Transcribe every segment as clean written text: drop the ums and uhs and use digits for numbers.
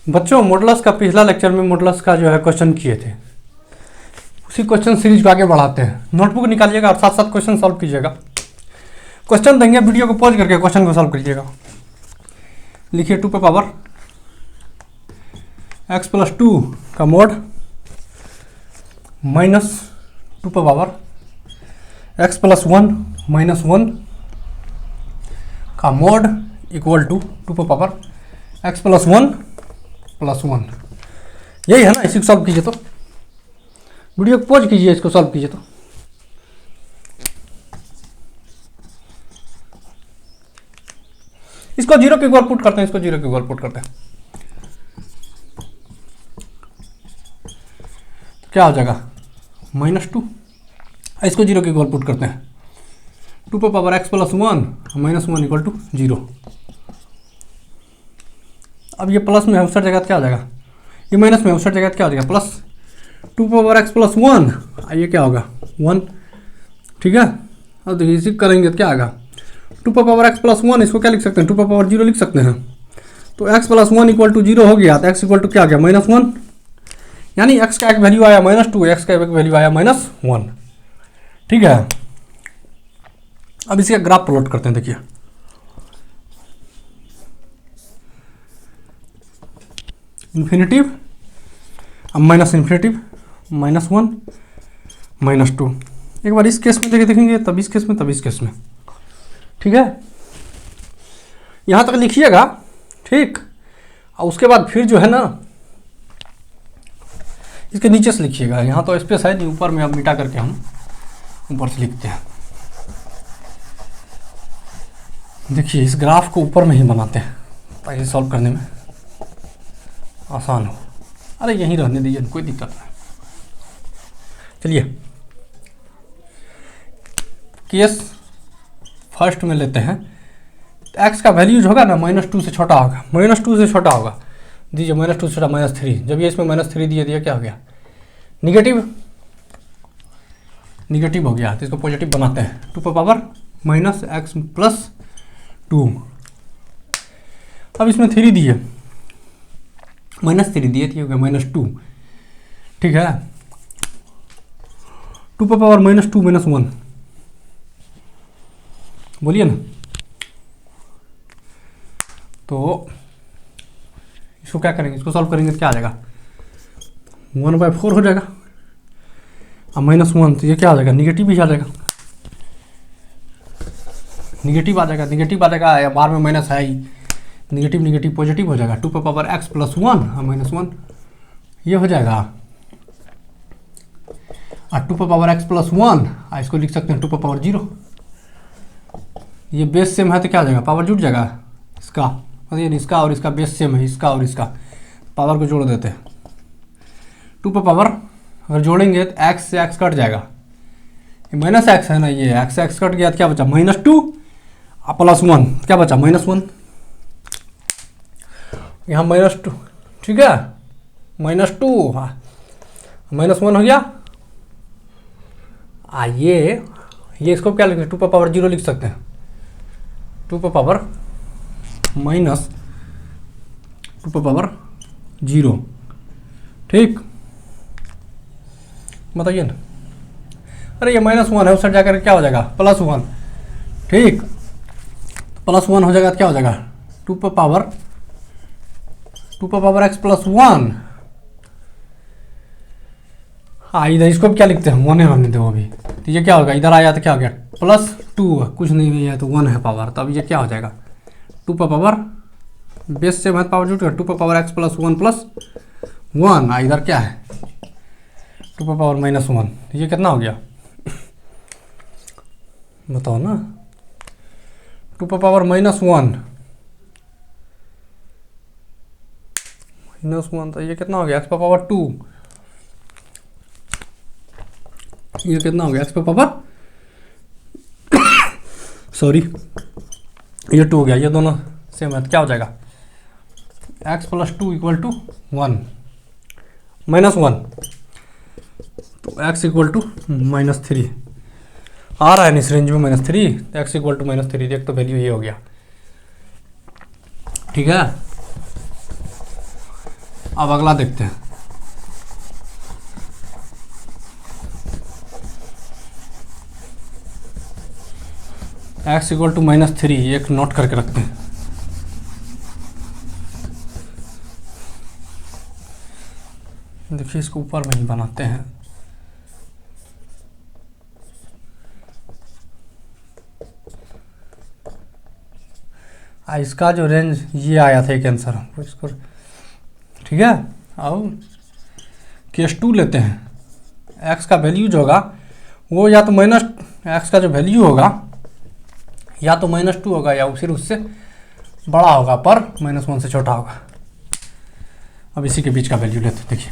बच्चों मॉडुलस का पिछला लेक्चर में मॉडुलस का जो है क्वेश्चन किए थे, उसी क्वेश्चन सीरीज को आगे बढ़ाते हैं। नोटबुक निकालिएगा और साथ साथ क्वेश्चन सॉल्व कीजिएगा। क्वेश्चन देंगे, वीडियो को पॉज करके क्वेश्चन को सॉल्व कीजिएगा। लिखिए 2 पे पावर x प्लस 2 का मोड माइनस 2 पे पावर x प्लस 1 माइनस 1 का मोड इक्वल टू 2 पे पावर x प्लस 1 प्लस 1। यही है ना, इसी को सॉल्व कीजिए। तो वीडियो को पॉज कीजिए, इसको सॉल्व कीजिए। तो इसको जीरो के इक्वल पुट करते हैं, इसको जीरो के इक्वल पुट करते हैं। क्या हो जाएगा -2। इसको जीरो के इक्वल पुट करते हैं। 2 पे power x plus 1 minus 1 equal to 0। अब ये प्लस में उस जगह क्या हो जाएगा, ये माइनस में उस जगह क्या हो जाएगा प्लस 2 पे पावर x प्लस 1, ये क्या होगा 1। ठीक है, अब देखिए इसी करेंगे तो क्या आएगा 2 पे पावर x प्लस 1, इसको क्या लिख सकते हैं 2 पे पावर 0 लिख सकते हैं। तो x प्लस 1 इक्वल टू 0 हो गया, तो x इक्वल टू क्या आ गया -1, यानी x का एक वैल्यू आया -2, x का एक वैल्यू आया -1। ठीक है, अब इसका ग्राफ प्लॉट करते हैं। देखिए इन्फिनिटिव, अब माइनस इन्फिनिटिव, -1 -2। एक बार इस केस में देखेंगे, तब इस केस में, तब इस केस में। ठीक है, यहाँ तक लिखिएगा। ठीक, और उसके बाद फिर जो है ना इसके नीचे से लिखिएगा। यहाँ तो स्पेस है नहीं, ऊपर में अब मिटा करके हम ऊपर से लिखते हैं। देखिए इस ग्राफ को ऊपर में ही बनाते हैं ताकि सॉल्व करने में आसान हो। अरे यहीं रहने दीजिए, कोई दिक्कत नहीं। चलिए केस फर्स्ट में लेते हैं। तो x का वैल्यू जो होगा ना -2 से छोटा होगा, -2 से छोटा होगा। दीजिए -2 से छोटा -3। जब ये इसमें -3 दिया क्या हो गया निगेटिव, निगेटिव हो गया। तो इसको पॉजिटिव बनाते हैं। 2 पे पावर -x प्लस 2। अब इसमें 3 दिए, -3 दिए थी, हो गया -2। ठीक है, 2 पे पावर -2 -1, बोलिए ना। तो इसको क्या करेंगे, इसको सॉल्व करेंगे तो क्या आ जाएगा 1/4 हो जाएगा। अब -1 तो ये क्या आ जाएगा निगेटिव ही आ जाएगा, निगेटिव आ जाएगा, निगेटिव आ जाएगा। या बार में माइनस है ही, निगेटिव निगेटिव पॉजिटिव हो जाएगा। 2 पे पावर x प्लस 1 -1 ये हो जाएगा। और 2 पे पावर x प्लस 1, इसको लिख सकते हैं 2 पे पावर 0। ये बेस सेम है तो क्या हो जाएगा पावर जुड़ जाएगा इसका, मतलब इसका और इसका बेस सेम है, इसका और इसका पावर को जोड़ देते हैं। 2 पे पावर अगर जोड़ेंगे तो x से x कट जाएगा, ये -x है ना, ये x से x कट गया तो क्या बचा -2 प्लस 1, क्या बचा -1। यहाँ -2, ठीक है, -2 -1 हो गया। ये इसको क्या लिख सकते हैं 2 पे पावर 0 लिख सकते हैं। 2 पे पावर -2 पे पावर 0। ठीक, बताइए ना। अरे ये -1 है, उस साइड जाकर क्या हो जाएगा +1। ठीक, +1 हो जाएगा तो क्या हो जाएगा 2 पे पावर x प्लस 1। इधर इसको क्या लिखते हैं 1 रहने दो अभी। तो ये क्या होगा, इधर आया तो क्या हो गया +2, कुछ नहीं है तो 1 है पावर। तो अब ये क्या हो जाएगा 2 पे पावर बेस से पावर जुट गया 2 पे पावर x प्लस 1 प्लस 1। इधर क्या है 2 पे पावर -1। तो ये कितना हो गया बताओ ना, 2 पे पावर -1 तो ये कितना हो गया x पे पावर 2। ये कितना हो गया x पे पावर सॉरी ये 2 हो गया। ये दोनों सेम है तो क्या हो जाएगा x प्लस 2 इक्वल टू 1 -1। तो x इक्वल टू -3 आ रहा है इस रेंज में -3। तो x इक्वल टू -3, देख तो वैल्यू ये हो गया। ठीक है, अब अगला देखते हैं। x इक्वल टू -3, एक नोट करके रखते हैं। देखिए इसको ऊपर में ही बनाते हैं। इसका जो रेंज ये आया था एक आंसर हमको इसको, ठीक है। अब केस 2 लेते हैं। x का वैल्यू जो होगा वो या तो x का जो वैल्यू होगा या तो -2 होगा या फिर उससे बड़ा होगा पर -1 से छोटा होगा। अब इसी के बीच का वैल्यू लेते हैं। देखिए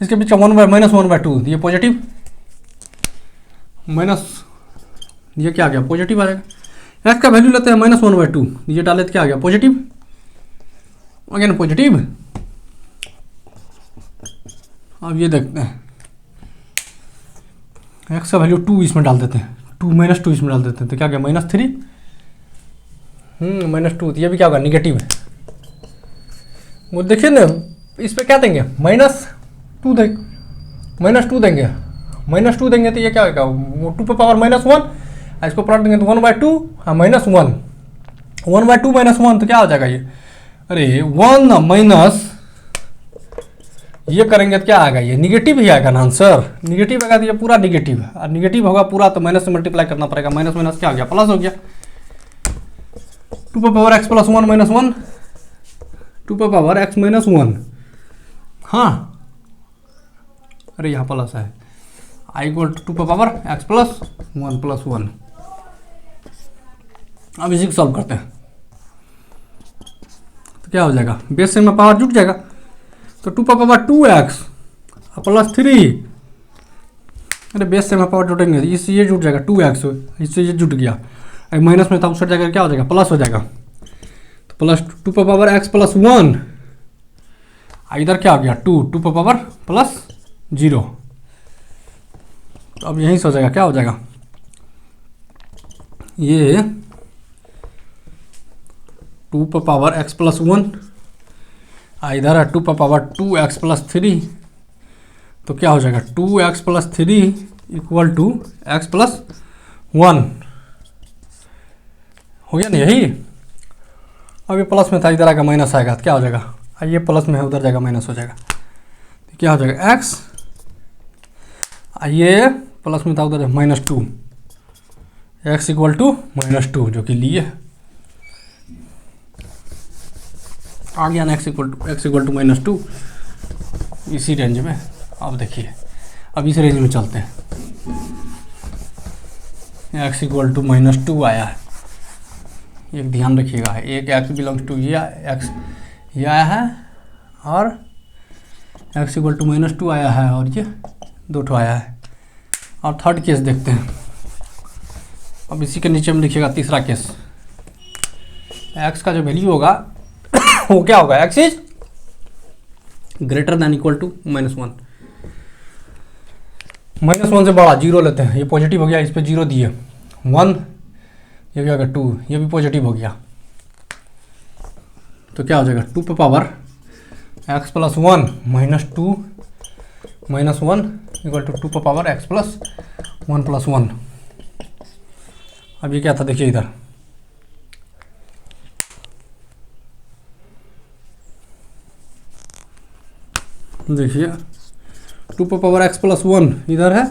इसके बीच का -1/2 ये पॉजिटिव, माइनस ये क्या आ गया पॉजिटिव आ जाएगा। x का वैल्यू लेते हैं -1/2, ये डाले तो क्या आ गया पॉजिटिव, अगेन पॉजिटिव। अब ये देखते हैं x का वैल्यू 2 इसमें डाल देते हैं, 2 इसमें डाल देते हैं तो क्या गया -3, -2, तो ये भी क्या होगा निगेटिव है। वो देखिए ना इस पे क्या देंगे -2 देंगे, -2 देंगे, -2 देंगे तो ये क्या होगा 2 पे पावर -1, इसको पलट देंगे तो 1/2, हाँ -1, 1/2 -1 तो क्या हो जाएगा ये, अरे 1 माइनस ये करेंगे तो क्या आएगा ये निगेटिव ही आएगा ना आंसर, निगेटिव आएगा तो ये पूरा निगेटिव है, और निगेटिव होगा पूरा तो माइनस से मल्टीप्लाई करना पड़ेगा, माइनस माइनस क्या हो गया प्लस हो गया, 2 पे पावर x + 1 - 1, 2 पे पावर x - 1, हाँ अरे यहाँ प्लस है, i = 2 पे पावर x + 1 + 1। अब इसी को सॉल्व करते हैं तो क्या हो जाएगा, बेस से में पावर जुट जाएगा तो 2 पे पावर 2x + 3, अरे बेस से में पावर जुटेंगे इससे ये जुट जाएगा 2x, इससे ये जुट गया, माइनस में था उस जाएगा क्या हो जाएगा प्लस हो जाएगा, तो प्लस 2 पे पावर x + 1, इधर क्या आ गया 2 पे पावर +0, तो अब यहीं से हो जाएगा क्या हो जाएगा ये 2 पे पावर x + 1, इधर है 2 पे पावर 2x + 3, तो क्या हो जाएगा 2x + 3 = x + 1, हो गया ना यही। अब ये प्लस में था इधर आएगा माइनस आएगा तो क्या हो जाएगा, ये प्लस में है उधर जाएगा माइनस हो जाएगा, तो क्या हो जाएगा x, ये प्लस में था उधर -2, x = -2 जो कि लिए आ गया ना, x = -2 इसी रेंज में। अब देखिए अब इस रेंज में चलते हैं, x = -2 आया है, एक ध्यान रखिएगा, एक x बिलोंग्स टू ये x ये आया है और x = -2 आया है और ये 2 आया है। और थर्ड केस देखते हैं, अब इसी के नीचे में लिखिएगा तीसरा केस, x का जो वैल्यू होगा वो क्या होगा x > -1, -1 से बड़ा 0 लेते हैं, ये पॉजिटिव हो गया, इस पे 0 दिए 1, ये भी होगा 2, ये भी पॉजिटिव हो गया, तो क्या हो जाएगा 2 पे पावर x + 1 - 2 - 1 = 2 पे पावर x + 1 + 1। अब ये क्या था देखिए इधर, देखिए 2 पे पावर x + 1 इधर है,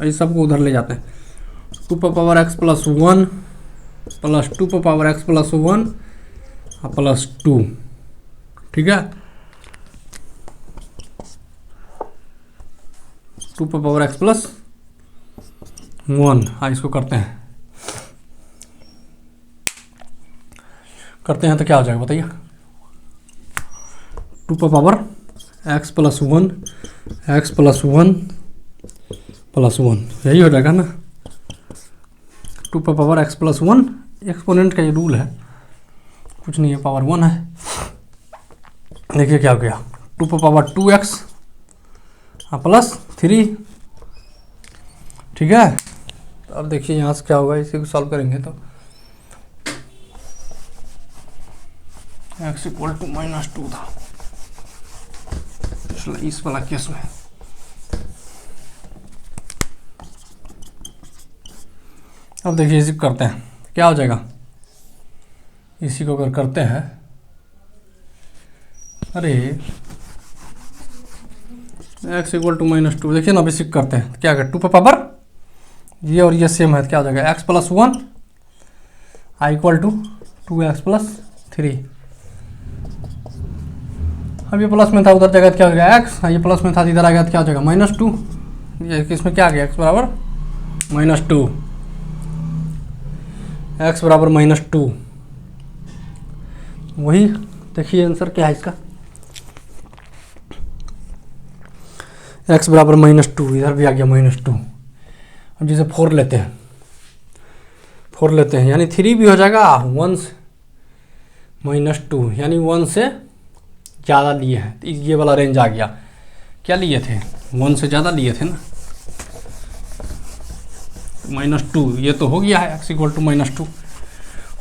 इस सबको उधर ले जाते हैं, 2 पे पावर x + 1 + 2 पे पावर x + 1 + 2, ठीक है, 2 पे पावर x + 1, हाँ इसको करते हैं तो क्या हो जाएगा बताइए, 2 पे पावर x + 1 x + 1 + 1 यही हो जाएगा ना, 2 पे पावर x + 1, एक्सपोनेंट का ये रूल है, कुछ नहीं है, पावर 1 है। देखिए क्या हो गया 2 पे पावर 2x + 3, ठीक है। तो अब देखिए यहाँ से क्या होगा, इसी को सॉल्व करेंगे तो एक्स इक्वल टू -2 था इस वाला केस में। अब देखिए इसी करते हैं क्या हो जाएगा, इसी को अगर करते हैं, अरे x इक्वल टू -2, देखिए ना, बेसिक करते हैं क्या कर 2 पे पावर ये और ये सेम है, क्या हो जाएगा x प्लस 1 आई इक्वल टू 2x प्लस 3। अब ये प्लस में था उधर जगह क्या हो जाएगा x, ये प्लस में था इधर आ गया तो क्या हो जाएगा -2। ये इसमें क्या आ गया x बराबर -2, x बराबर -2। वही देखिए आंसर क्या है इसका, x बराबर -2, इधर भी आ गया -2। अब जैसे 4 लेते हैं, 4 लेते हैं यानी 3 भी हो जाएगा 1 से -2, यानी 1 से ज़्यादा लिए हैं, तो ये वाला रेंज आ गया। क्या लिए थे, 1 से ज़्यादा लिए थे ना, -2 ये तो हो गया है, x इक्वल टू -2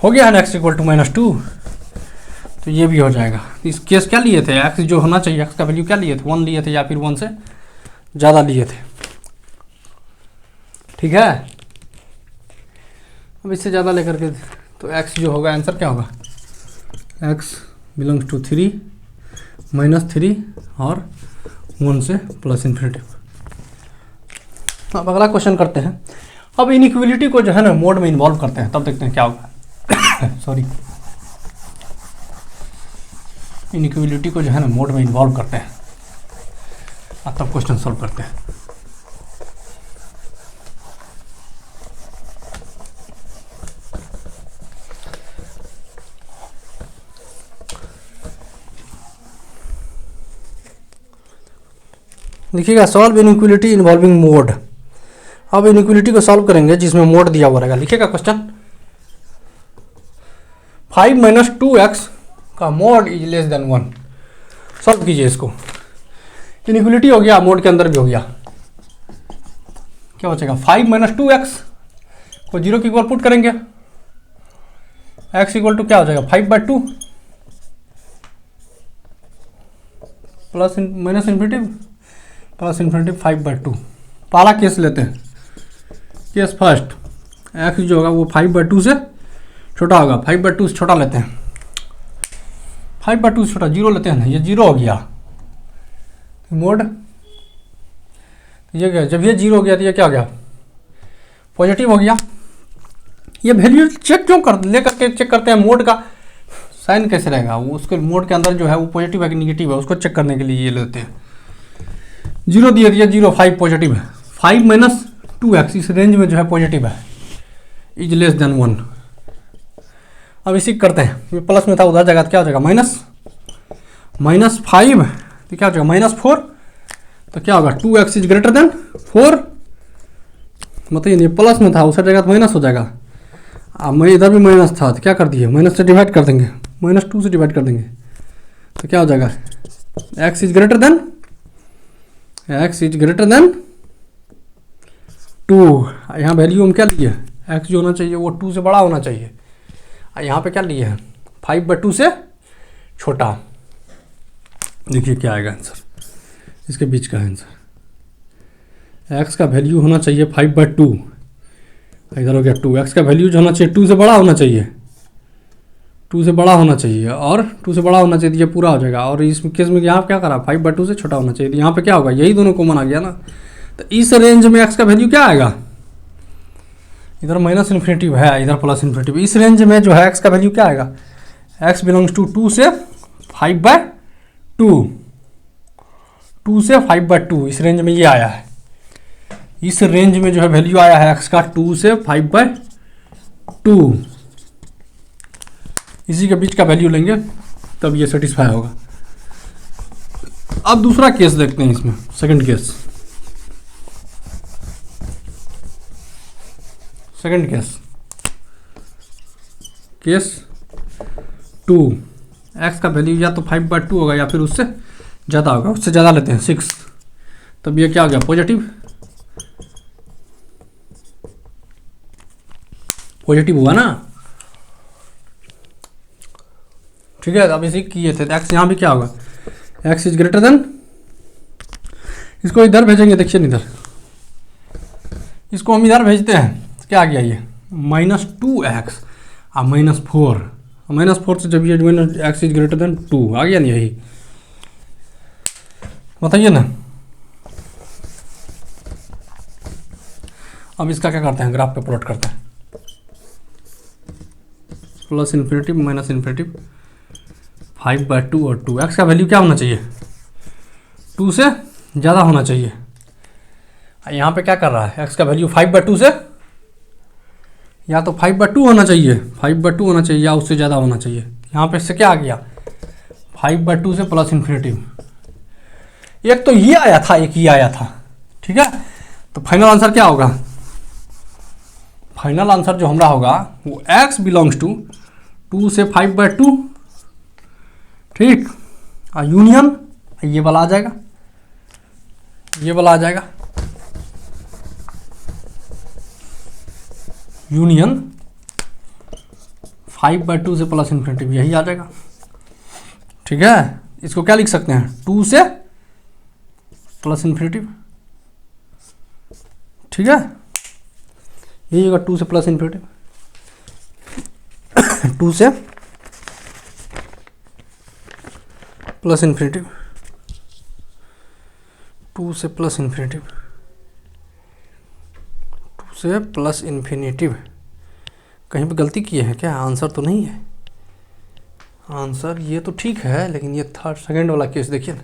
हो गया है ना, x इक्वल टू -2, तो ये भी हो जाएगा। इस केस क्या लिए थे, x जो होना चाहिए x का वैल्यू क्या लिए थे, 1 लिए थे या फिर 1 से ज़्यादा लिए थे, ठीक है। अब इससे ज़्यादा लेकर के तो x जो होगा आंसर क्या होगा, x बिलोंग्स टू 3 -3 और 1 से प्लस इन्फिनिटी। अब अगला क्वेश्चन करते हैं। अब इनइक्वलिटी को जो है ना मोड में इन्वॉल्व करते हैं, तब देखते हैं क्या होगा सॉरी, इनइक्वलिटी को जो है ना मोड में इन्वॉल्व करते हैं और तब क्वेश्चन सॉल्व करते हैं। लिखिएगा सॉल्व इनइक्वलिटी इन्वॉल्विंग मोड। अब इनइक्वलिटी को सॉल्व करेंगे जिसमें मोड दिया हुआ रहेगा। लिखिएगा क्वेश्चन 5 - 2x का mod is less than 1। Solve कीजिए इसको। इनइक्वलिटी हो गया, मोड के अंदर भी हो गया, क्या बचेगा 5 - 2x को 0 के इक्वल पुट करेंगे, x इक्वल टू क्या हो जाएगा 5/2 plus minus infinity plus infinity 5/2। पहला केस लेते हैं, केस फर्स्ट, x जो होगा वो 5/2 से छोटा होगा, 5/2 से छोटा लेते हैं, 5/2 से छोटा 0 लेते हैं ना, ये 0 हो गया मोड, ये क्या, जब ये 0 हो गया तो ये क्या हो गया पॉजिटिव हो गया। ये वैल्यू चेक क्यों कर लेकर के चेक करते हैं मोड का साइन कैसे रहेगा, वो उसके मोड के अंदर जो है वो पॉजिटिव है कि निगेटिव है उसको चेक करने के लिए ये लेते हैं। 0 दिए दिया 0, 5 पॉजिटिव है, 5 - 2x इस रेंज में जो है पॉजिटिव है, इज लेस देन 1। अब इसी करते हैं, ये प्लस में था उधर जगह क्या हो जाएगा -5 तो क्या हो जाएगा -4, तो क्या होगा 2x इज ग्रेटर देन 4, मतलब ये प्लस में था उस जगह तो माइनस हो जाएगा। अब मैं इधर भी माइनस था तो क्या कर दिए, माइनस से डिवाइड कर देंगे, -2 से डिवाइड कर देंगे, तो क्या हो जाएगा x इज ग्रेटर देन 2। यहाँ वैल्यू हम क्या लिए, x जो होना चाहिए वो 2 से बड़ा होना चाहिए, यहाँ पे क्या लिए हैं 5/2 से छोटा। देखिए क्या आएगा आंसर, इसके बीच का आंसर x का वैल्यू होना चाहिए 5/2, इधर हो गया 2, x का वैल्यू जो होना चाहिए 2 से बड़ा होना चाहिए, 2 से बड़ा होना चाहिए, और 2 से बड़ा होना चाहिए तो ये पूरा हो जाएगा। और इस केस में यहाँ क्या करा 5/2 से छोटा होना चाहिए, तो यहाँ पे क्या होगा यही दोनों कॉमन आ गया ना, तो इस रेंज में x का वैल्यू क्या आएगा, इधर माइनस इन्फिनिटिव है इधर प्लस इन्फिनिटिव, इस रेंज में जो है x का वैल्यू क्या आएगा, x बिलोंग्स टू 2 से 5/2, 2 से 5/2 इस रेंज में ये आया है, इस रेंज में जो है वैल्यू आया है x का 2 से 5/2, इसी के बीच का वैल्यू लेंगे तब ये सेटिस्फाई होगा। अब दूसरा केस देखते हैं इसमें, सेकंड केस 2, x का वैल्यू या तो 5/2 होगा या फिर उससे ज़्यादा होगा, उससे ज़्यादा लेते हैं 6, तब ये क्या हो गया पॉजिटिव हुआ ना। ठीक है, अब इसी किए थे तो एक्स यहाँ भी क्या होगा, एक्स इज ग्रेटर देन, इसको इधर भेजेंगे, देखिए इधर, इसको हम इधर भेजते हैं तो क्या आ गया ये -2x और -4, -4 से जब ये एक्स इज ग्रेटर देन 2 आ गया ना, यही बताइए ना। अब इसका क्या करते हैं, ग्राफ पे प्लॉट करते हैं, प्लस इन्फिनिटी माइनस इन्फिनिटी 5/2 और 2, एक्स का वैल्यू क्या होना चाहिए, 2 से ज़्यादा होना चाहिए। यहाँ पे क्या कर रहा है, एक्स का वैल्यू 5/2 से, या तो 5/2 होना चाहिए, 5/2 होना चाहिए या उससे ज़्यादा होना चाहिए। यहाँ पे इससे क्या आ गया, 5/2 से प्लस इन्फिनिटी, एक तो ये आया था, एक ये आया था, ठीक है। तो फाइनल आंसर क्या होगा, फाइनल आंसर जो हमारा होगा वो x बिलोंग्स टू 2 से 5/2, ठीक, और यूनियन ये वाला आ जाएगा, ये वाला आ जाएगा, यूनियन 5/2 से प्लस इन्फिनिटी, यही आ जाएगा, ठीक है। इसको क्या लिख सकते हैं, 2 से प्लस इन्फिनिटी, ठीक है, यही होगा 2 से प्लस इन्फिनिटी, 2 से प्लस इन्फिनिटी, 2 से प्लस इन्फिनिटी, 2 से प्लस इन्फिनिटी। कहीं पे गलती किए हैं क्या, आंसर तो नहीं है, आंसर ये तो ठीक है, लेकिन ये थर्ड सेकंड वाला केस देखिए ना,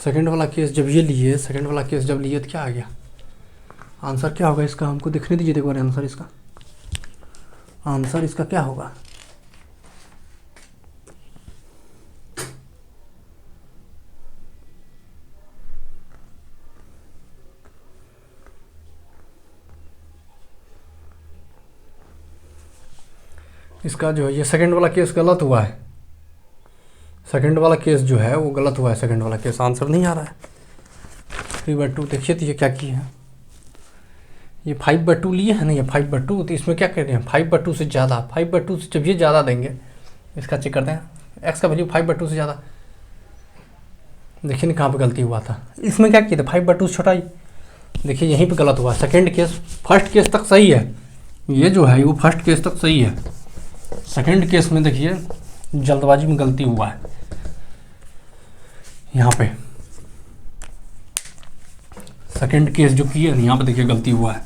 सेकंड वाला केस जब ये लिए, सेकंड वाला केस जब लिए तो क्या आ गया, आंसर क्या होगा इसका, हमको देखने दीजिए एक बार आंसर इसका, आंसर इसका क्या होगा, इसका जो है ये सेकंड वाला केस गलत हुआ है, सेकंड वाला केस जो है वो गलत हुआ है, सेकंड वाला केस आंसर नहीं आ रहा है। 3/2 देखिए, तो ये क्या किए हैं, ये 5/2 लिए है ना, ये 5/2, तो इसमें क्या कर रहे हैं, 5/2 से ज़्यादा, 5/2 से जब ये ज़्यादा देंगे, इसका चेक करते हैं, एक्स का वैल्यू 5/2 से ज़्यादा, देखिए ना कहाँ पे गलती हुआ था, इसमें क्या किया था, 5/2 से छोटा ही, देखिए यहीं पे गलत हुआ, सेकंड केस, फर्स्ट केस तक सही है, ये जो है वो फर्स्ट केस तक सही है, सेकंड केस में देखिए जल्दबाजी में गलती हुआ है, यहाँ पे सेकंड केस जो किए यहाँ पे देखिए गलती हुआ है,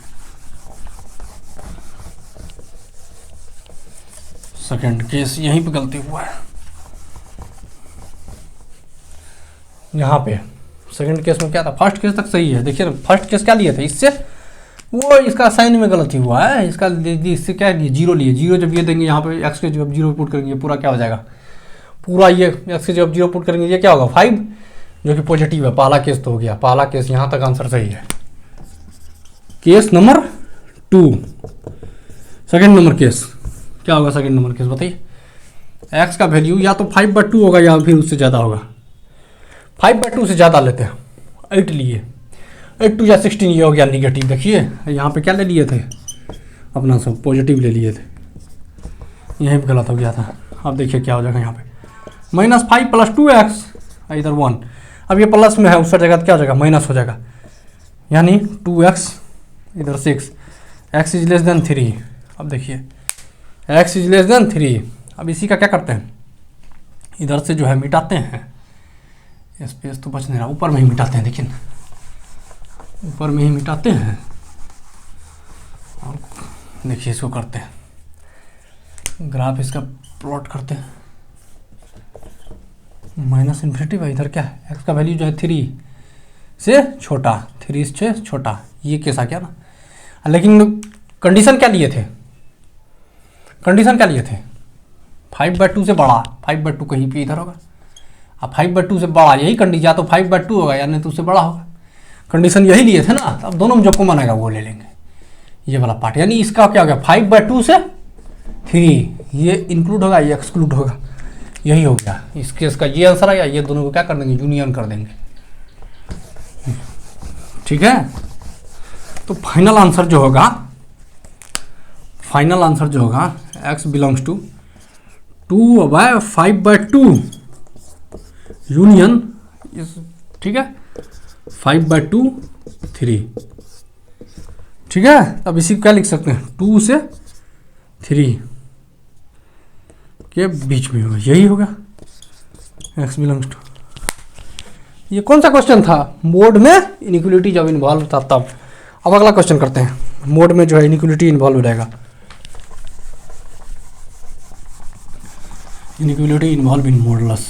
सेकंड केस यहीं पे गलती हुआ है, यहाँ पे सेकंड केस में क्या था, फर्स्ट केस तक सही है, देखिए ना फर्स्ट केस क्या लिए थे, इससे वो इसका साइन में गलती हुआ है, इसका इससे क्या लिए, 0 लिए, 0 जब ये देंगे यहाँ पे एक्स के जब 0 पुट करेंगे पूरा क्या हो जाएगा, पूरा ये एक्स के जब 0 पुट करेंगे ये क्या होगा 5, जो कि पॉजिटिव है, पहला केस तो हो गया, पहला केस यहाँ तक आंसर सही है। Case number 2, second number case क्या होगा, सेकंड नंबर केस बताइए, एक्स का वैल्यू या तो 5/2 होगा या फिर उससे ज़्यादा होगा, 5/2 से ज़्यादा लेते हैं, 8 लिए, 8 2 या 16, ये हो गया निगेटिव, देखिए यहाँ पे क्या ले लिए थे, अपना सब पॉजिटिव ले लिए थे, यहीं पे गलत हो गया था। अब देखिए क्या हो जाएगा यहाँ पे, -5 + 2x इधर 1, अब ये प्लस में है उस जगह क्या हो जाएगा, माइनस हो जाएगा, यानी 2x इधर 6, x इज लेस देन 3, अब देखिए x इज लेस देन 3, अब इसी का क्या करते हैं, इधर से जो है मिटाते हैं, स्पेस तो बच नहीं रहा, ऊपर में ही मिटाते हैं, देखिए ऊपर में ही मिटाते हैं, और देखिए इसको करते हैं, ग्राफ इसका प्लॉट करते हैं, -∞, इधर क्या है, एक्स का वैल्यू जो है 3 से छोटा, 3 से छोटा, ये केस आ गया ना, लेकिन कंडीशन क्या लिए थे, कंडीशन क्या लिए थे, 5/2 से बड़ा, 5/2 कहीं पे इधर होगा, अब 5/2 से बड़ा, यही कंडीशन, या तो 5/2 होगा या नहीं तो उससे बड़ा होगा, कंडीशन यही लिए थे ना, अब दोनों में जो कॉमन आएगा वो ले लेंगे, ये वाला पार्ट, यानी इसका क्या हो गया 5/2 से 3, ये इंक्लूड होगा ये एक्सक्लूड होगा, यही हो गया इस केस का, ये आंसर आया, ये दोनों को क्या कर देंगे, यूनियन कर देंगे, ठीक है। तो फाइनल आंसर जो होगा, फाइनल आंसर जो होगा x बिलोंग्स टू 2/5/2 यूनियन, ठीक है, 5/2 3, ठीक है। अब इसी को क्या लिख सकते हैं, 2 से 3 के बीच में होगा, यही होगा x बिलोंग्स टू। ये कौन सा क्वेश्चन था, मोड में इनइक्वलिटी जब इन्वॉल्व था तब। अब अगला क्वेश्चन करते हैं, मोड में जो है इनइक्वलिटी इन्वॉल्व हो जाएगा, inequality involve in modulus.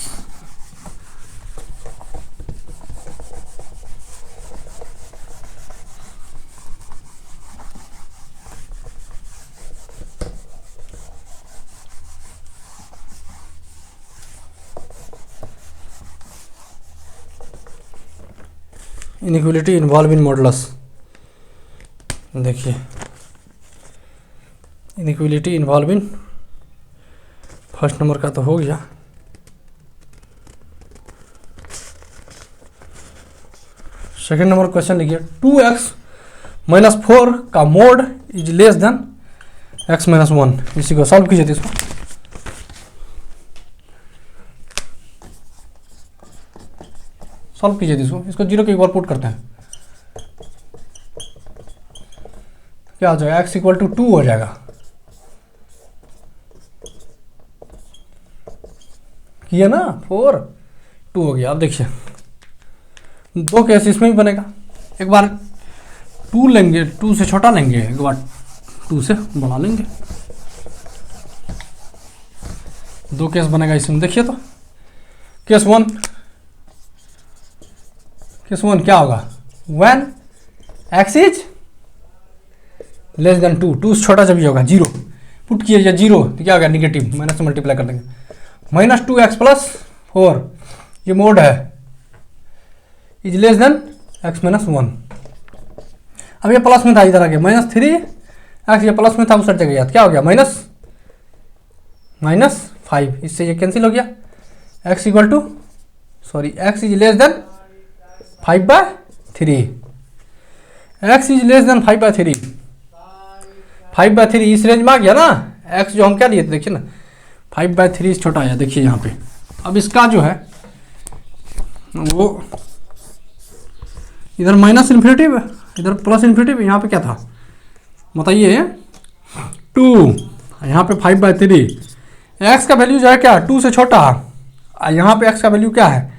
Inequality involve in modulus, देखिए inequality involve in, first number का तो हो गया, सेकेंड नंबर क्वेश्चन लिखिए 2x-4 का mod is less then x-1। इसी को सॉल्व कीजिए, इसको सॉल्व कीजिए, इसको जीरो के एक बार पुट करते हैं, क्या हो जाएगा, x = 2 हो जाएगा, किया ना, 4 2 हो गया। अब देखिए दो केस इसमें भी बनेगा, एक बार 2 लेंगे, 2 से छोटा लेंगे, एक बार 2 से बड़ा लेंगे, दो केस बनेगा इसमें। देखिए तो केस 1 क्या होगा, when x is less then 2, 2 से छोटा जब भी होगा, 0 पुट किए, 0 तो क्या होगा, निगेटिव, माइनस से मल्टीप्लाई कर देंगे, -2x + 4 ये मोड है, इज लेस देन x-1। अब ये प्लस में था, इधर आ गया -3x, ये प्लस में था उस जगह गया, क्या हो गया, -5, इससे ये कैंसिल हो गया, x is less then 5/3, x is less then 5/3, 5/3 इस रेंज में आ गया ना, x जो हम क्या लिए थे, देखिए ना 5/3 से छोटा आया, देखिए यहाँ पे। अब इसका जो है वो इधर -इन्फिनिटिव, इधर +इन्फिनिटिव, यहाँ पे क्या था बताइए, 2, यहाँ पे 5/3, x का वैल्यू जो है क्या, 2 से छोटा, यहाँ पे x का वैल्यू क्या है,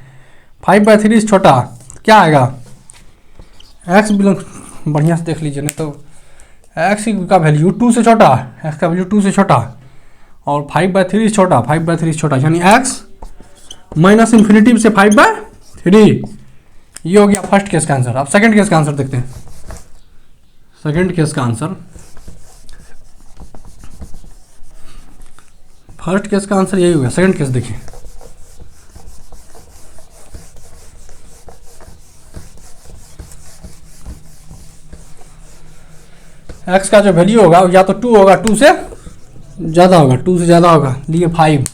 5/3 से छोटा, क्या आएगा, x बिलोंग, बढ़िया से देख लीजिए, नहीं तो x का वैल्यू 2 से छोटा, x का वैल्यू 2 से छोटा और 5/3 से छोटा, 5/3 से छोटा, यानी x -इन्फिनिटिव से 5/3, ये हो गया फर्स्ट केस का आंसर। अब सेकंड केस का आंसर देखते हैं, सेकंड केस का आंसर, फर्स्ट केस का आंसर यही हो गया, सेकंड केस देखिए, x का जो वैल्यू होगा या तो 2 होगा, 2 से ज़्यादा होगा, 2 से ज़्यादा होगा, लिए 5,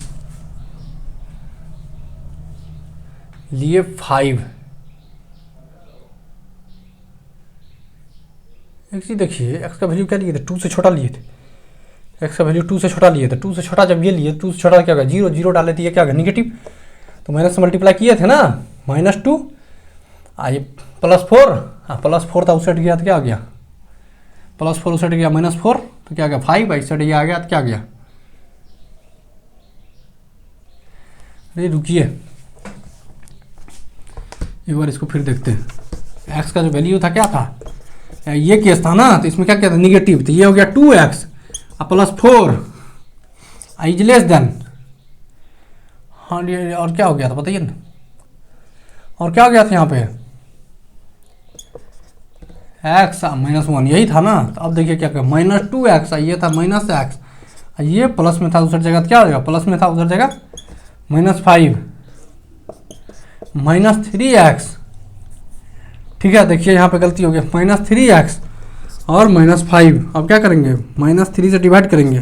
एक चीज देखिए, x का वैल्यू क्या लिए थे, 2 से छोटा लिए थे, x का वैल्यू 2 से छोटा लिए थे, 2 से छोटा जब ये लिए, 2 से छोटा क्या होगा, 0 0 डाले थे, ये क्या होगा, निगेटिव, तो माइनस से मल्टीप्लाई किए थे ना, -2 ये +4, +4 था उस साइड गया तो क्या हो गया, +4 उस साइड गया, -4 तो क्या गया, 5, इस साइड ये आ गया तो क्या गया, अरे रुकिए एक बार इसको फिर देखते हैं, x का जो वैल्यू था क्या था, ये केस था ना, तो इसमें क्या क्या था, निगेटिव, तो ये हो गया 2x +4 इज लेस देन, हाँ और क्या हो गया था बताइए ना, और क्या हो गया था यहाँ पे, x -1 यही था ना। तो अब देखिए क्या -2x, ये था -x, ये प्लस में था उधर जगह तो क्या हो जाएगा, प्लस में था उधर जगह -5 -3x, ठीक है। देखिए यहाँ पे गलती हो गई, -3x और -5, अब क्या करेंगे, -3 से डिवाइड करेंगे,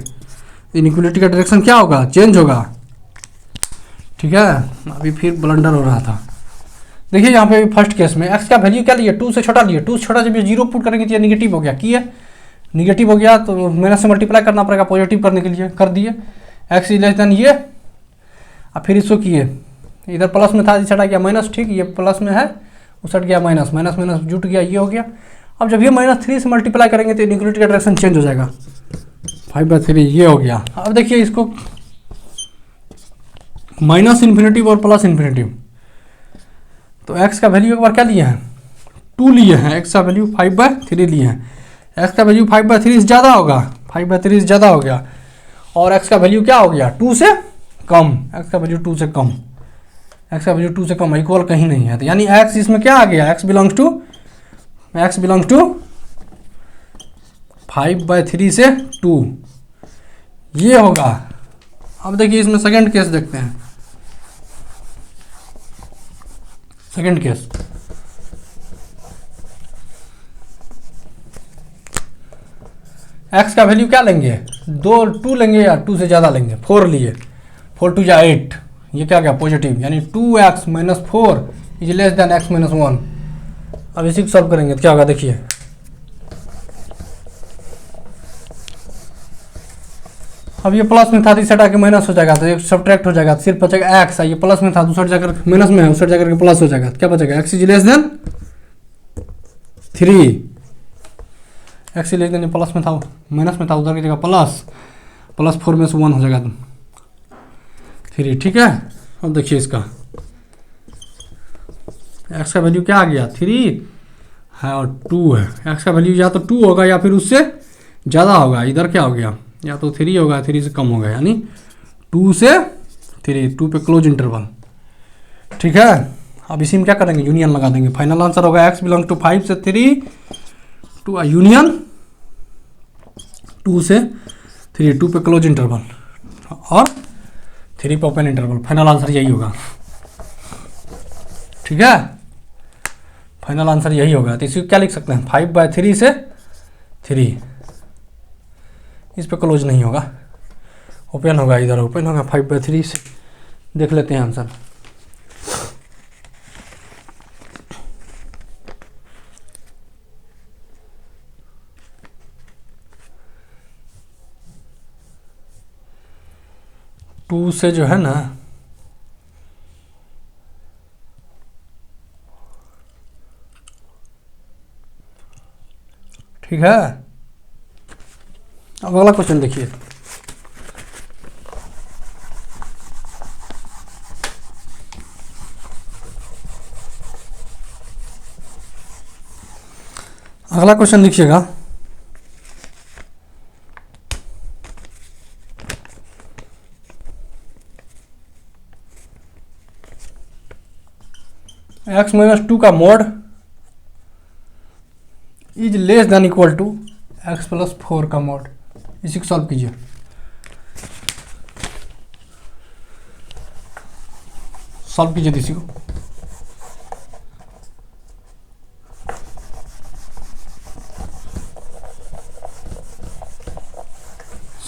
इनइक्वलिटी का डायरेक्शन क्या होगा, चेंज होगा, ठीक है। अभी फिर ब्लंडर हो रहा था, देखिए यहाँ पे फर्स्ट केस में x का वैल्यू क्या लिए, 2 से छोटा लिए, 2 से छोटा जब ये 0 पुट करेंगे तो ये निगेटिव हो गया, किया निगेटिव हो गया तो माइनस से मल्टीप्लाई करना पड़ेगा पॉजिटिव करने के लिए, कर दिए, x इज लेस देन ये अब फिर इसको किए, इधर प्लस में था, इस हटा गया माइनस, ठीक, ये प्लस में है, उस हट गया माइनस, माइनस माइनस जुट गया, ये हो गया। अब जब ये -3 से मल्टीप्लाई करेंगे तो इनइक्वालिटी का डायरेक्शन चेंज हो जाएगा, 5/3 ये हो गया। अब देखिए इसको -∞ और +∞, तो x का वैल्यू एक बार क्या लिए हैं, 2 लिए हैं, x का वैल्यू 5/3 लिए हैं, x का वैल्यू 5/3 से ज़्यादा होगा, 5/3 से ज़्यादा हो गया, और x का वैल्यू क्या हो गया, 2 से कम, x का वैल्यू 2 से कम, x का वैल्यू 2 से कम, इक्वल कहीं नहीं है, तो यानी x इसमें क्या आ गया, x बिलोंग्स टू 5/3 से 2, ये होगा। अब देखिए इसमें सेकंड केस देखते हैं, सेकंड केस, x का वैल्यू क्या लेंगे, 2 लेंगे या 2 से ज़्यादा लेंगे, 4 लिए, 4 2 या 8, ये क्या गया पॉजिटिव, यानी 2x - 4 is less then x - 1। अब इसी को सॉल्व करेंगे तो क्या होगा, देखिए अब ये प्लस में था तो इस हटा के माइनस हो जाएगा, तो एक सब्ट्रैक्ट हो जाएगा, तो सिर्फ बचेगा x, ये प्लस में था दूसरा जाकर माइनस में है, उस जाकर के प्लस हो जाएगा, तो क्या बचेगा, x is less then 3, x is less then, plus में था माइनस में था, उधर की जगह प्लस 4 में से 1 हो जाएगा 3, ठीक है। अब देखिए इसका x का वैल्यू क्या आ गया, 3 है और 2 है, x का वैल्यू या तो 2 होगा या फिर उससे ज़्यादा होगा, इधर क्या हो गया, या तो 3 होगा, 3 से कम होगा, यानी 2 से 3, 2 पे क्लोज इंटरवल, ठीक है। अब इसी में क्या करेंगे, यूनियन लगा देंगे, फाइनल आंसर होगा x बिलोंग टू 5 से 3 टू यूनियन 2 से 3, 2 पे क्लोज इंटरवल और 3 पे ओपन इंटरवल, फाइनल आंसर यही होगा, ठीक है, फाइनल आंसर यही होगा। तो इसी को क्या लिख सकते हैं, 5/3 से 3, इस पे क्लोज नहीं होगा, ओपन होगा, इधर ओपन होगा, 5/3 से देख लेते हैं आंसर। टू से जो है ना, ठीक है। अब अगला क्वेश्चन देखिए, अगला क्वेश्चन लिखिएगा, x - 2 का mod is less than equal to x + 4 का मोड, इसी को सॉल्व कीजिए। सॉल्व कीजिए इसी को,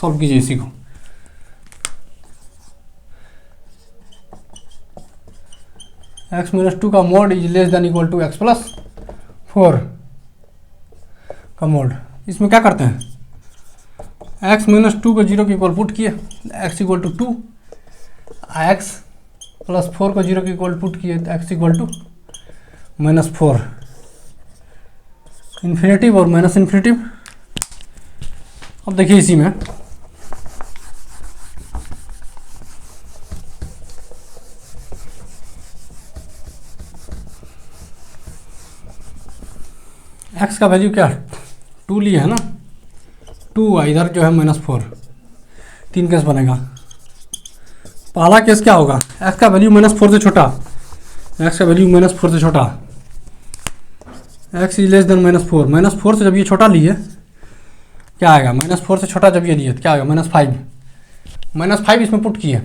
सॉल्व कीजिए इसी को। x - 2 का mod is less than equal to x + 4 का मोड, इसमें क्या करते हैं, x - 2 को 0 के इक्वल पुट किए, x = 2, x + 4 को 0 के इक्वल पुट किए, x = -4, इन्फिनेटिव और माइनस इन्फिनेटिव। अब देखिए इसी में x का वैल्यू क्या 2 लिए है ना, 2, इधर जो है -4, 3 केस बनेगा। पहला केस क्या होगा, x का वैल्यू -4 से छोटा, x का वैल्यू -4 से छोटा, x इज लेस देन -4, -4 से जब ये छोटा लिए क्या आएगा, -4 से छोटा जब ये लिए तो क्या आएगा, -5, -5 इसमें पुट किए,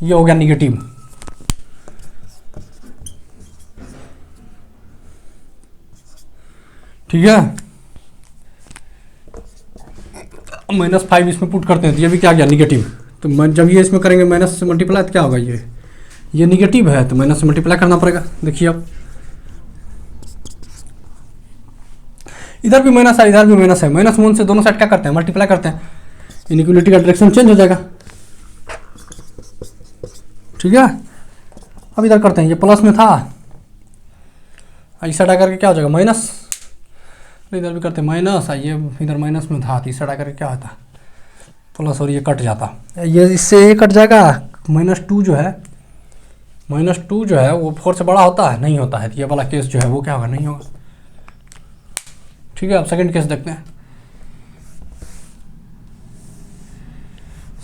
ये हो गया निगेटिव, ठीक है। -5 इसमें पुट करते हैं तो ये भी क्या गया निगेटिव, तो जब ये इसमें करेंगे माइनस से मल्टीप्लाई तो क्या होगा, ये निगेटिव है तो माइनस से मल्टीप्लाई करना पड़ेगा। देखिए अब इधर भी माइनस है, इधर भी माइनस है, -1 से दोनों साइड क्या करते हैं, मल्टीप्लाई करते हैं, इनइक्वालिटी का डायरेक्शन चेंज हो जाएगा, ठीक है। अब इधर करते हैं, ये प्लस में था, इस साइड आकर के क्या हो जाएगा माइनस, इधर भी करते हैं माइनस, ये इधर माइनस में था तो इस साइड आकर के क्या होता प्लस, और ये कट जाता, ये इससे ये कट जाएगा। -2 जो है, -2 जो है वो 4 से बड़ा होता है, नहीं होता है, तो ये वाला केस जो है वो क्या होगा, नहीं होगा। ठीक है, अब सेकंड केस देखते हैं,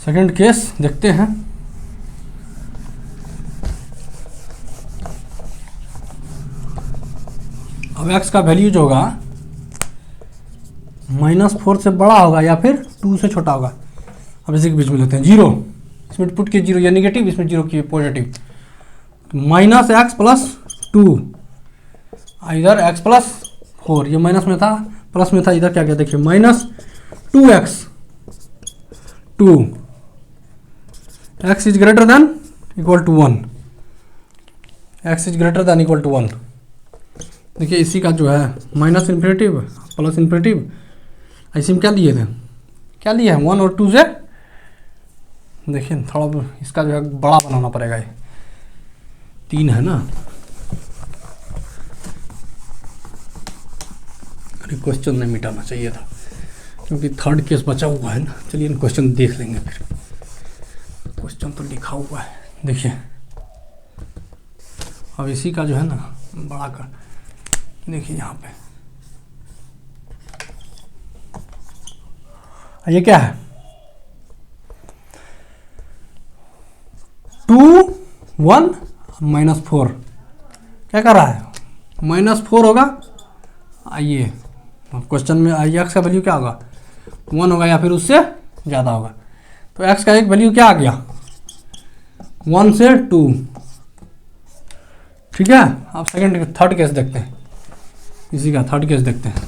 सेकंड केस देखते हैं। अब x का वैल्यू जो होगा -4 से बड़ा होगा या फिर 2 से छोटा होगा। अब इसी के बीच में लेते हैं 0, इसमें पुट किए 0, या निगेटिव, इसमें 0 किए पॉजिटिव, तो -x + 2, इधर x + 4, ये माइनस में था प्लस में था, इधर क्या क्या देखिए -2x 2, x > 1, x > 1। देखिए इसी का जो है माइनस इन्फिनेटिव प्लस इन्फिनेटिव, ऐसे में क्या लिए थे, क्या लिए हैं 1 और 2 से। देखिए थोड़ा इसका जो है बड़ा बनाना पड़ेगा, ये 3 है ना। अरे क्वेश्चन नहीं मिटाना चाहिए था, क्योंकि थर्ड केस बचा हुआ है ना। चलिए इन क्वेश्चन देख लेंगे, फिर क्वेश्चन तो लिखा हुआ है। देखिए अब इसी का जो है ना बड़ा कर, देखिए यहाँ पे ये क्या है 2 1 -4, क्या कर रहा है -4 होगा। आइए क्वेश्चन में आइए x का वैल्यू क्या होगा 1 होगा या फिर उससे ज़्यादा होगा। तो x का एक वैल्यू क्या आ गया 1 से 2। ठीक है, अब थर्ड केस देखते हैं, इसी का थर्ड केस देखते हैं।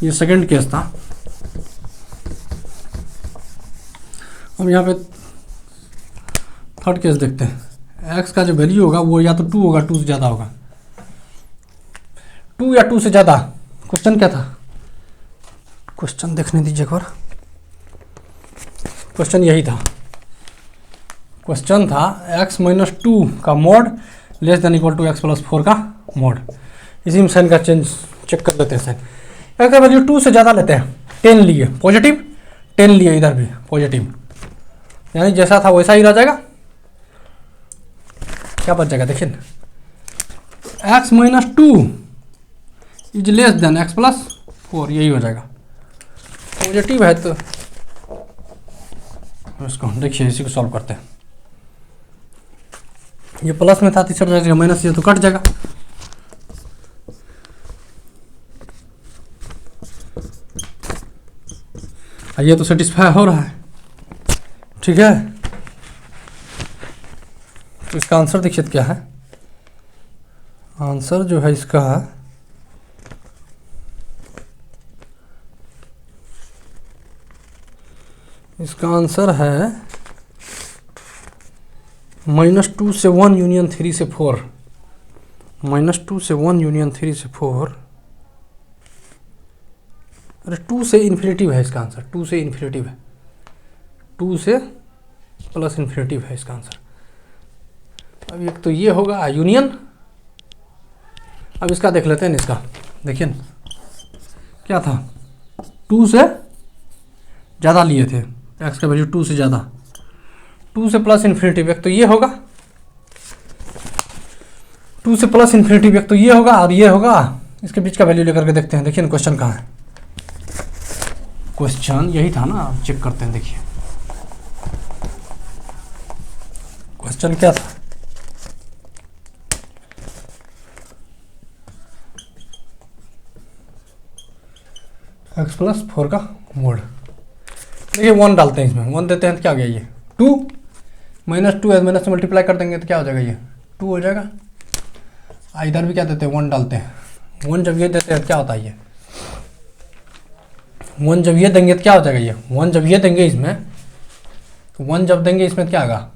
ये सेकंड केस था। अब यहाँ पे थर्ड केस देखते हैं। x का जो वैल्यू होगा वो या तो 2 होगा, 2 से ज़्यादा होगा, 2 या 2 से ज़्यादा। क्वेश्चन क्या था, क्वेश्चन देखने दीजिए एक बार। क्वेश्चन यही था, क्वेश्चन था x - 2 का मोड < x + 4 का मोड। इसी में साइन का चेंज चेक कर लेते हैं। साइन x का वैल्यू 2 से ज़्यादा लेते हैं, 10 लिए पॉजिटिव, 10 लिए इधर भी पॉजिटिव, यानी जैसा था वैसा ही रह जाएगा। क्या बच जाएगा देखिए, x - 2 > x + 4, यही हो जाएगा। पॉजिटिव है तो इसको देखिए, इसी को सॉल्व करते हैं। ये प्लस में था, तीसरा जगह माइनस, ये तो कट जाएगा। ये तो सेटिस्फाई हो रहा है। ठीक है, तो इसका आंसर देखिए क्या है। आंसर जो है इसका आंसर है -2 से 1 यूनियन 3 से 4, -2 से 1 यूनियन 3 से 4। अरे 2 से इन्फिनेटिव है इसका आंसर, 2 से इन्फिनेटिव है, 2 से प्लस इन्फिनेटिव है इसका आंसर। अब एक तो ये होगा यूनियन। अब इसका देख लेते हैं, इसका देखिए क्या था 2 से ज़्यादा लिए थे, x का वैल्यू 2 से ज़्यादा, 2 से प्लस इन्फिनेटिव, एक तो ये होगा 2 से प्लस इन्फिनेटिव, एक तो ये होगा और ये होगा। इसके बीच का वैल्यू लेकर के देखते हैं। देखिए ना क्वेश्चन कहाँ है, क्वेश्चन यही था ना, चेक करते हैं। देखिए क्वेश्चन क्या था, x + 4 का मोड। देखिए 1 डालते हैं, इसमें 1 देते हैं तो क्या हो गया, ये 2 -2 है, माइनस से मल्टीप्लाई कर देंगे तो क्या हो जाएगा, ये 2 हो जाएगा। इधर भी क्या देते हैं 1 डालते हैं, 1 जब ये देते हैं क्या होता है, ये 1 जब ये देंगे तो क्या हो जाएगा, ये 1 जब ये देंगे इसमें, तो 1 जब देंगे इसमें तो क्या होगा,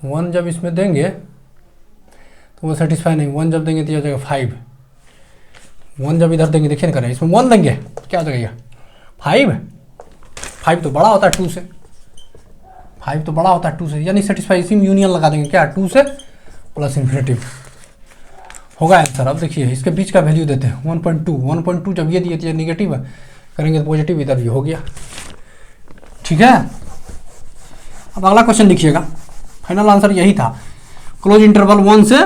1 जब इसमें देंगे तो वो सेटिस्फाई नहीं, 1 जब देंगे तो ये हो जाएगा 5, 1 जब इधर देंगे, देखिए ना करें, इसमें 1 देंगे तो क्या हो जाएगा, 5 तो बड़ा होता है 2 से, 5 तो बड़ा होता है 2 से, यानी सेटिस्फाई, इसी में यूनियन लगा देंगे क्या, 2 से प्लस इन्फिनिटी होगा आंसर। अब देखिए इसके बीच का वैल्यू देते हैं 1.2, 1.2 जब ये दिए तो ये निगेटिव है, करेंगे तो पॉजिटिव, इधर भी हो गया। ठीक है, अब अगला क्वेश्चन लिखिएगा, फाइनल आंसर यही था, क्लोज इंटरवल 1 से,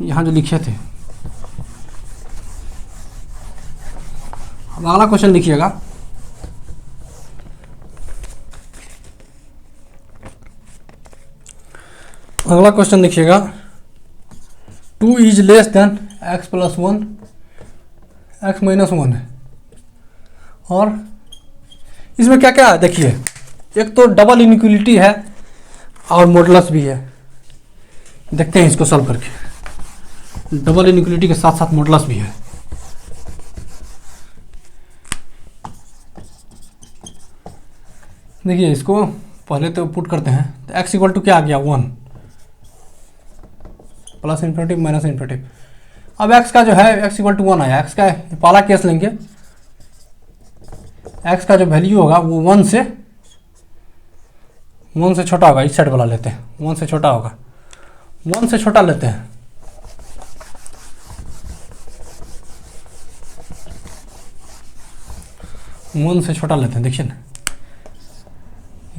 यहाँ जो लिखे थे। अब अगला क्वेश्चन लिखिएगा, अगला क्वेश्चन लिखिएगा 2 is less then x plus 1, x minus 1 है, और इसमें क्या क्या है देखिए, एक तो डबल इनइक्वलिटी है और मॉडुलस भी है। देखते हैं इसको सॉल्व करके, डबल इनइक्वलिटी के साथ साथ मॉडुलस भी है। देखिए इसको पहले तो पुट करते हैं, तो x इक्वल टू क्या आ गया 1, प्लस इन्फिनिटी माइनस इन्फिनिटी। अब x का जो है x इक्वल टू 1 आया, x का पहला केस लेंगे, x का जो वैल्यू होगा वो 1 से छोटा होगा, इस साइड वाला लेते हैं, 1 से छोटा होगा, 1 से छोटा लेते हैं, वन से छोटा लेते हैं। देखिए ना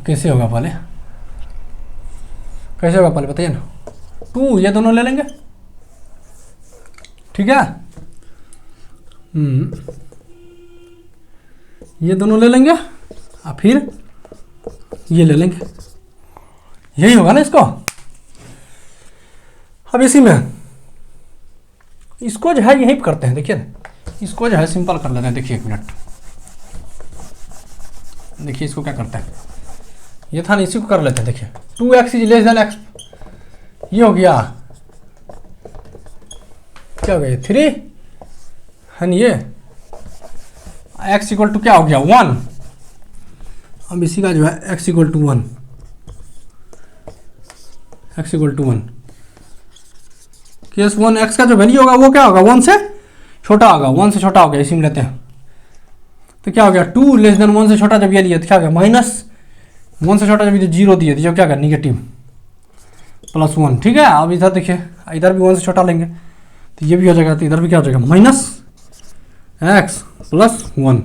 कैसे होगा, पहले कैसे होगा पहले बताइए ना, 2 ये दोनों ले लेंगे, ठीक है, ये दोनों ले लेंगे और फिर ये ले लेंगे, यही होगा ना इसको। अब इसी में इसको जो है यही करते हैं, देखिए इसको जो है सिंपल कर लेते हैं। देखिए 1 मिनट, देखिए इसको क्या करते हैं, ये था ना, इसी को कर लेते हैं। देखिए 2x is less then x, ये हो गया, क्या हो गया 3 है, ये x इक्वल टू क्या हो गया 1। अब इसी का जो है x equal to 1, x equal to 1, case 1, x का जो वैल्यू होगा वो क्या होगा 1 से छोटा होगा, 1 से छोटा हो गया, इसी में लेते हैं। तो क्या हो गया 2 लेस देन 1 से छोटा जब ये लिया तो क्या हो गया माइनस, 1 से छोटा जब ये 0 दिए तो क्या होगा निगेटिव प्लस 1। ठीक है, अब इधर देखिए, इधर भी 1 से छोटा लेंगे तो ये भी हो जाएगा, तो इधर भी क्या हो जाएगा minus x plus 1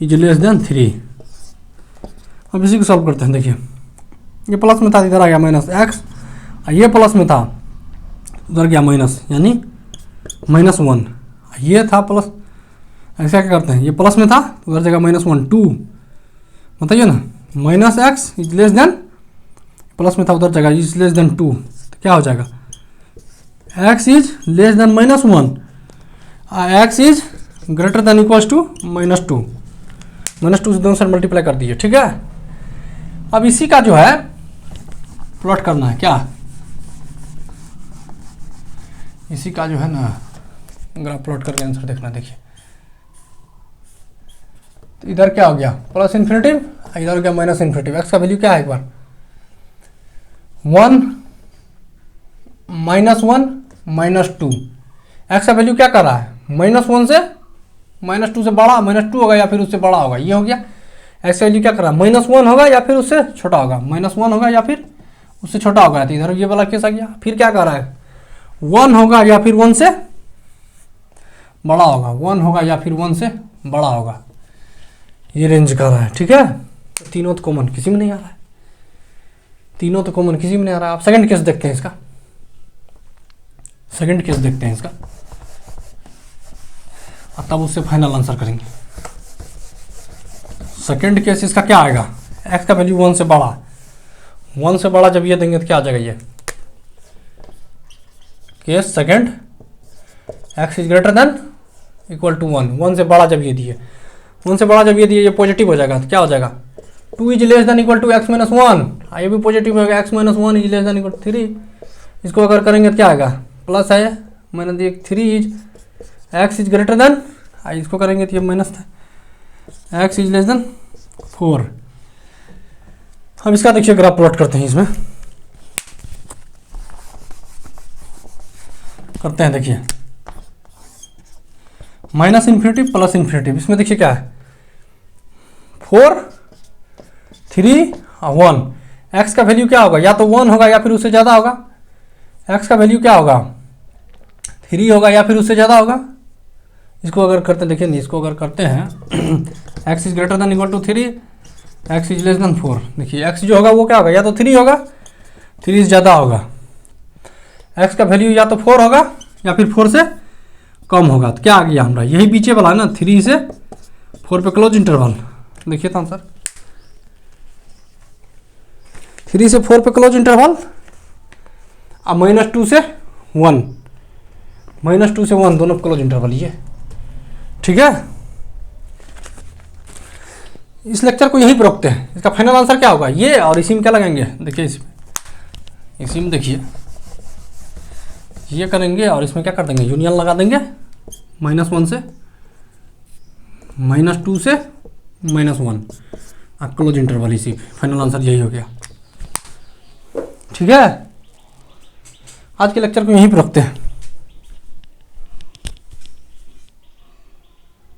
is less then 3। अब इसी को सॉल्व करते हैं। देखिए ये प्लस में था, इधर आ गया माइनस x, ये प्लस में था उधर गया माइनस, यानी -1, ये था प्लस, ऐसा क्या करते हैं, ये प्लस में था उधर जगह -1, 2 बताइए ना, minus x is less then, plus में था उधर जगह इज लेस देन 2, तो क्या हो जाएगा x is less than -1, x is greater than equals to -2, -2 से दोनों साइड मल्टीप्लाई कर दीजिए। ठीक है, अब इसी का जो है प्लॉट करना है, क्या इसी का जो है ना ग्राफ प्लॉट करके आंसर देखना। देखिए तो इधर क्या हो गया प्लस इन्फिनिटिव, इधर हो गया माइनस इन्फिनिटिव। एक्स का वैल्यू क्या है एक बार 1 -1 -2, एक्स का वैल्यू क्या कर रहा है -1 से -2 से बड़ा, -2 होगा या फिर उससे बड़ा होगा, ये हो गया। एक्स का वैल्यू क्या कर रहा है -1 होगा या फिर उससे छोटा होगा, -1 होगा या फिर उससे छोटा होगा, तो इधर ये वाला केस आ गया। फिर क्या कर रहा है 1 होगा या फिर 1 से बड़ा होगा, 1 होगा या फिर 1 से बड़ा होगा, ये रेंज कर रहा है। ठीक है, तो तीनों तो कॉमन किसी में नहीं आ रहा है, तीनों तो कॉमन किसी में नहीं आ रहा है। आप सेकंड केस देखते हैं इसका, सेकंड केस देखते हैं इसका, और तब उससे फाइनल आंसर करेंगे। सेकंड केस इसका क्या आएगा, एक्स का वैल्यू 1 से बड़ा, 1 से बड़ा जब ये देंगे तो क्या आ जाएगा ये case second, x is greater than equal to 1, 1 से बड़ा जब ये दिए, 1 से बड़ा जब ये दिए ये पॉजिटिव हो जाएगा, तो क्या हो जाएगा 2 is less than equal to x minus 1, ये भी पॉजिटिव होगा, x minus 1 is less than equal to 3, इसको अगर करेंगे तो क्या आएगा प्लस है मैंने दिए 3 is x is greater then, इसको करेंगे तो ये माइनस था, एक्स इज लेस देन 4। हम इसका देखिए ग्राफ प्लॉट करते हैं, इसमें करते हैं। देखिए माइनस इन्फिनिटी प्लस इन्फिनिटी, इसमें देखिए क्या है 4 3 1, एक्स का वैल्यू क्या होगा, या तो 1 होगा या फिर उससे ज़्यादा होगा। एक्स का वैल्यू क्या होगा, 3 होगा या फिर उससे ज़्यादा होगा। इसको अगर करते देखिए नहीं, इसको अगर करते हैं x is greater than equal to 3, x is less than 4। देखिए एक्स जो होगा वो क्या होगा, या तो 3 होगा, 3 से ज़्यादा होगा। एक्स का वैल्यू या तो 4 होगा या फिर 4 से कम होगा। तो क्या आ गया हमारा, यही पीछे वाला है ना, 3 से 4 पे क्लोज इंटरवल। देखिए तो आंसर 3 से 4 पे क्लोज इंटरवल, अब -2 से 1, -2 से 1 दोनों क्लोज इंटरवल ये, ठीक है। इस लेक्चर को यहीं पर रोकते हैं। इसका फाइनल आंसर क्या होगा, ये और इसी में क्या लगाएंगे, देखिए इसी में देखिए ये करेंगे और इसमें क्या कर देंगे, यूनियन लगा देंगे, -1 से -2 से -1, अब क्लोज इंटरवल, इसी फाइनल आंसर यही हो गया, ठीक है। आज के लेक्चर को यहीं पर रखते हैं।